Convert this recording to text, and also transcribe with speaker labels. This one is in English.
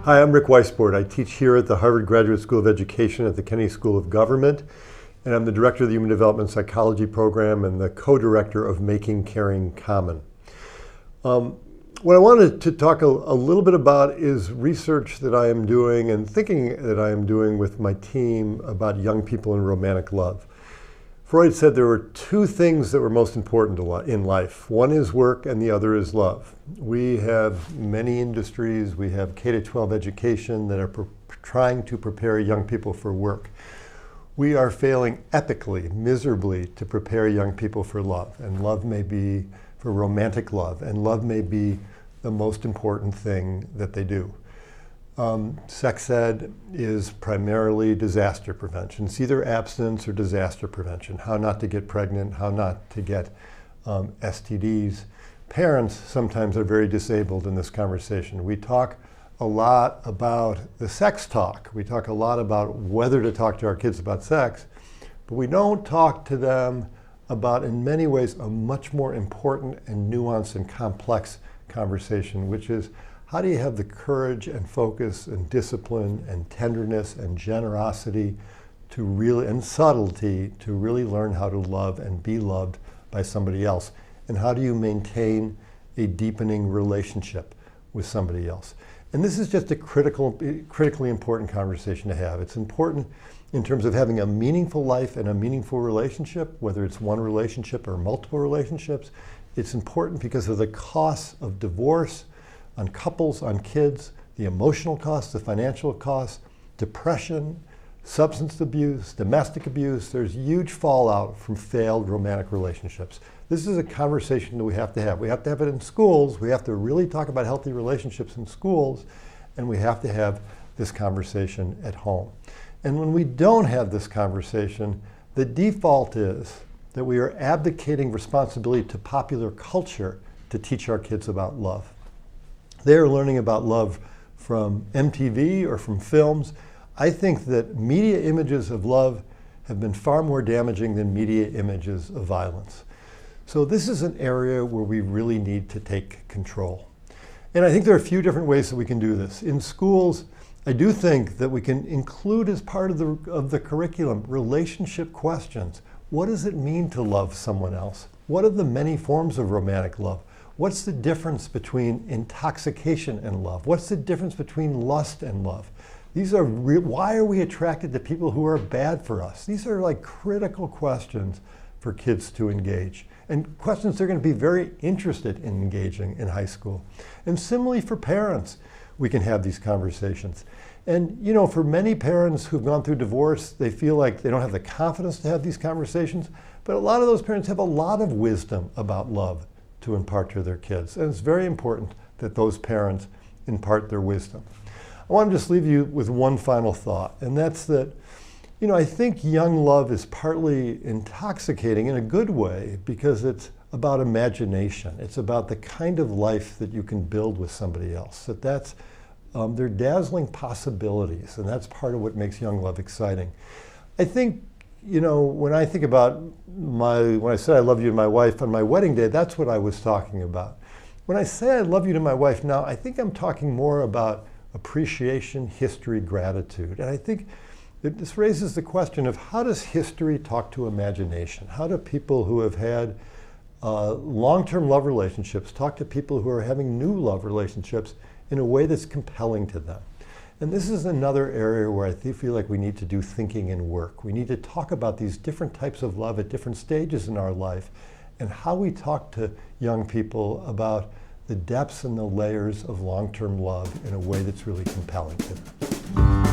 Speaker 1: Hi, I'm Rick Weissbourd. I teach here at the Harvard Graduate School of Education at the Kennedy School of Government, and I'm the director of the Human Development Psychology Program and the co-director of Making Caring Common. What I wanted to talk a little bit about is research that I am doing and thinking that I am doing with my team about young people and romantic love. Freud said there were two things that were most important in life. One is work and the other is love. We have many industries, we have K-12 education that are trying to prepare young people for work. We are failing epically, miserably to prepare young people for love. And love may be for romantic love, and love may be the most important thing that they do. Sex ed is primarily disaster prevention. It's either abstinence or disaster prevention. How not to get pregnant, how not to get STDs. Parents sometimes are very disabled in this conversation. We talk a lot about the sex talk. We talk a lot about whether to talk to our kids about sex, but we don't talk to them about, in many ways, a much more important and nuanced and complex conversation, which is, how do you have the courage and focus and discipline and tenderness and generosity to really, and subtlety, to really learn how to love and be loved by somebody else? And how do you maintain a deepening relationship with somebody else? And this is just a critically important conversation to have. It's important in terms of having a meaningful life and a meaningful relationship, whether it's one relationship or multiple relationships. It's important because of the costs of divorce on couples, on kids, the emotional costs, the financial costs, depression, substance abuse, domestic abuse. There's huge fallout from failed romantic relationships. This is a conversation that we have to have. We have to have it in schools. We have to really talk about healthy relationships in schools, and we have to have this conversation at home. And when we don't have this conversation, the default is that we are abdicating responsibility to popular culture to teach our kids about love. They're learning about love from MTV or from films. I think that media images of love have been far more damaging than media images of violence. So this is an area where we really need to take control. And I think there are a few different ways that we can do this. In schools, I do think that we can include as part of the curriculum relationship questions. What does it mean to love someone else? What are the many forms of romantic love? What's the difference between intoxication and love? What's the difference between lust and love? These are why are we attracted to people who are bad for us? These are like critical questions for kids to engage, and questions they're going to be very interested in engaging in high school. And similarly for parents, we can have these conversations. And you know, for many parents who've gone through divorce, they feel like they don't have the confidence to have these conversations, but a lot of those parents have a lot of wisdom about love to impart to their kids. And it's very important that those parents impart their wisdom. I want to just leave you with one final thought, and that's that, you know, I think young love is partly intoxicating in a good way because it's about imagination. It's about the kind of life that you can build with somebody else. They're dazzling possibilities, and that's part of what makes young love exciting. I think, you know, when I think about when I said I love you to my wife on my wedding day, that's what I was talking about. When I say I love you to my wife now, I think I'm talking more about appreciation, history, gratitude. And I think this raises the question of, how does history talk to imagination? How do people who have had long-term love relationships talk to people who are having new love relationships in a way that's compelling to them? And this is another area where I feel like we need to do thinking and work. We need to talk about these different types of love at different stages in our life, and how we talk to young people about the depths and the layers of long-term love in a way that's really compelling to them.